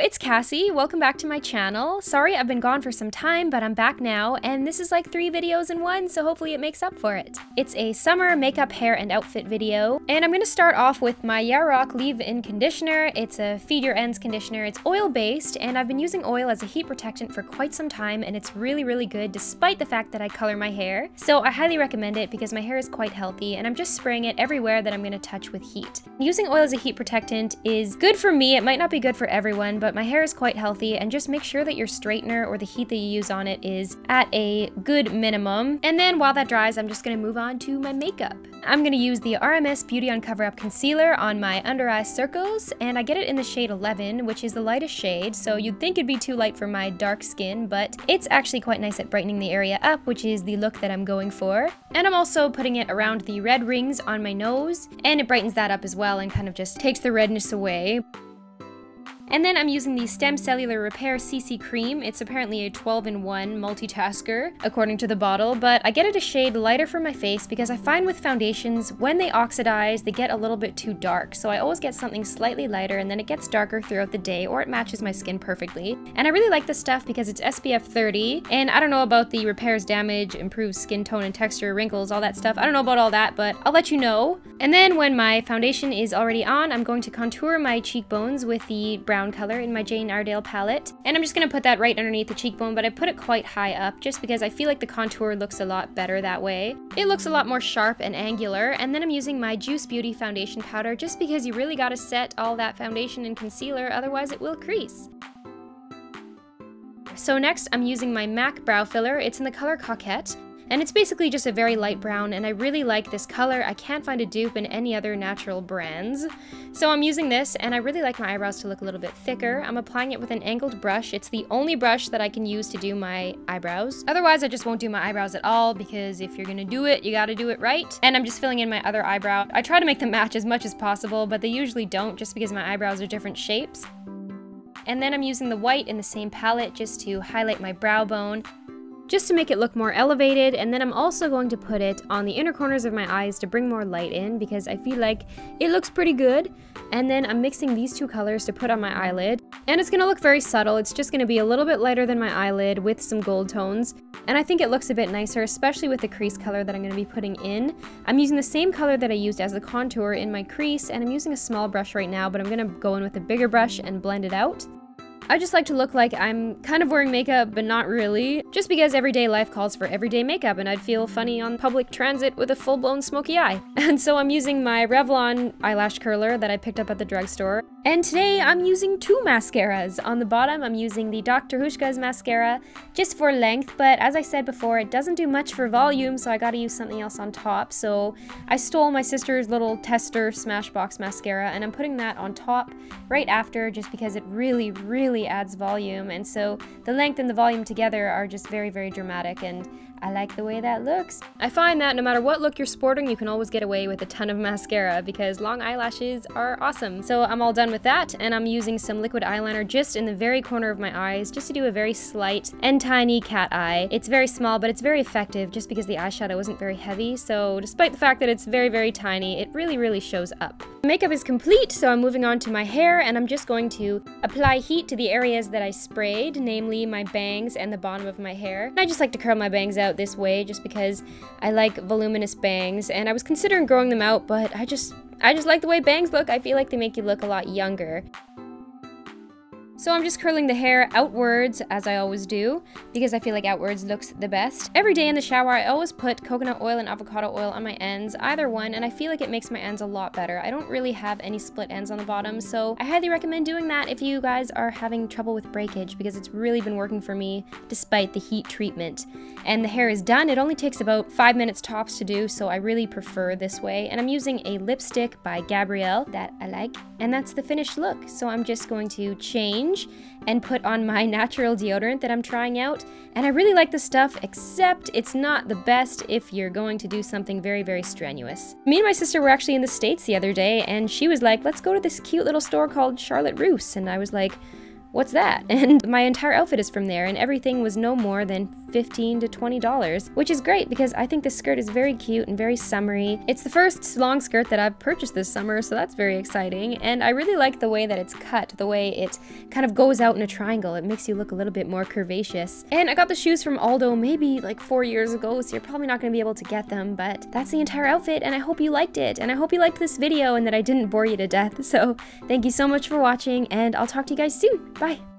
it's Cassie. Welcome back to my channel. Sorry I've been gone for some time, but I'm back now, and this is like 3 videos in one, so hopefully it makes up for it. It's a summer makeup, hair, and outfit video, and I'm gonna start off with my Yarok leave-in conditioner. It's a Feed Your Ends conditioner. It's oil-based, and I've been using oil as a heat protectant for quite some time, and it's really, really good despite the fact that I color my hair. So I highly recommend it because my hair is quite healthy, and I'm just spraying it everywhere that I'm gonna touch with heat. Using oil as a heat protectant is good for me. It might not be good for everyone, but my hair is quite healthy, and just make sure that your straightener or the heat that you use on it is at a good minimum. And then while that dries, I'm just gonna move on to my makeup. I'm gonna use the RMS Beauty on Coverup concealer on my under eye circles, and I get it in the shade 11, which is the lightest shade, so you'd think it'd be too light for my dark skin, but it's actually quite nice at brightening the area up, which is the look that I'm going for. And I'm also putting it around the red rings on my nose, and it brightens that up as well and kind of just takes the redness away. And then I'm using the Stem Cellular Repair CC Cream. It's apparently a 12-in-1 multitasker, according to the bottle, but I get it a shade lighter for my face because I find with foundations, when they oxidize, they get a little bit too dark. So I always get something slightly lighter, and then it gets darker throughout the day, or it matches my skin perfectly. And I really like this stuff because it's SPF 30, and I don't know about the repairs damage, improves skin tone and texture, wrinkles, all that stuff. I don't know about all that, but I'll let you know. And then when my foundation is already on, I'm going to contour my cheekbones with the brown color in my Jane Iredale palette, and I'm just going to put that right underneath the cheekbone, but I put it quite high up just because I feel like the contour looks a lot better that way. It looks a lot more sharp and angular. And then I'm using my Juice Beauty foundation powder just because you really got to set all that foundation and concealer, otherwise it will crease. So next I'm using my MAC brow filler. It's in the color Coquette, and it's basically just a very light brown, and I really like this color. I can't find a dupe in any other natural brands. So I'm using this, and I really like my eyebrows to look a little bit thicker. I'm applying it with an angled brush. It's the only brush that I can use to do my eyebrows. Otherwise, I just won't do my eyebrows at all, because if you're gonna do it, you gotta do it right. And I'm just filling in my other eyebrow. I try to make them match as much as possible, but they usually don't, just because my eyebrows are different shapes. And then I'm using the white in the same palette just to highlight my brow bone, just to make it look more elevated. And then I'm also going to put it on the inner corners of my eyes to bring more light in, because I feel like it looks pretty good. And then I'm mixing these two colors to put on my eyelid, and it's gonna look very subtle. It's just gonna be a little bit lighter than my eyelid with some gold tones, and I think it looks a bit nicer, especially with the crease color that I'm gonna be putting in. I'm using the same color that I used as the contour in my crease, and I'm using a small brush right now, but I'm gonna go in with a bigger brush and blend it out. I just like to look like I'm kind of wearing makeup, but not really, just because everyday life calls for everyday makeup, and I'd feel funny on public transit with a full-blown smoky eye. And so I'm using my Revlon eyelash curler that I picked up at the drugstore. And today I'm using 2 mascaras. On the bottom, I'm using the Dr. Hauschka's mascara, just for length, but as I said before, it doesn't do much for volume, so I gotta use something else on top. So I stole my sister's little tester Smashbox mascara, and I'm putting that on top right after, just because it really adds volume, and so the length and the volume together are just very, very dramatic, and I like the way that looks. I find that no matter what look you're sporting, you can always get away with a ton of mascara because long eyelashes are awesome. So I'm all done with that, and I'm using some liquid eyeliner just in the very corner of my eyes, just to do a very slight and tiny cat eye. It's very small, but it's very effective just because the eyeshadow isn't very heavy, so despite the fact that it's very, very tiny, it really shows up. Makeup is complete, so I'm moving on to my hair, and I'm just going to apply heat to the areas that I sprayed, namely my bangs and the bottom of my hair. I just like to curl my bangs out this way just because I like voluminous bangs, and I was considering growing them out, but I just like the way bangs look. I feel like they make you look a lot younger. So I'm just curling the hair outwards, as I always do, because I feel like outwards looks the best. Every day in the shower, I always put coconut oil and avocado oil on my ends, either one, and I feel like it makes my ends a lot better. I don't really have any split ends on the bottom, so I highly recommend doing that if you guys are having trouble with breakage, because it's really been working for me despite the heat treatment. And the hair is done. It only takes about 5 minutes tops to do, so I really prefer this way. And I'm using a lipstick by Gabriel that I like, and that's the finished look. So I'm just going to change and put on my natural deodorant that I'm trying out, and I really like the stuff, except it's not the best if you're going to do something very strenuous. Me and my sister were actually in the States the other day, and she was like, let's go to this cute little store called Russe, and I was like, what's that? And my entire outfit is from there, and everything was no more than $15 to $20, which is great because I think this skirt is very cute and very summery. It's the first long skirt that I've purchased this summer, so that's very exciting. And I really like the way that it's cut, the way it kind of goes out in a triangle. It makes you look a little bit more curvaceous. And I got the shoes from Aldo maybe like 4 years ago, so you're probably not going to be able to get them, but that's the entire outfit, and I hope you liked it. And I hope you liked this video and that I didn't bore you to death. So thank you so much for watching, and I'll talk to you guys soon. Bye!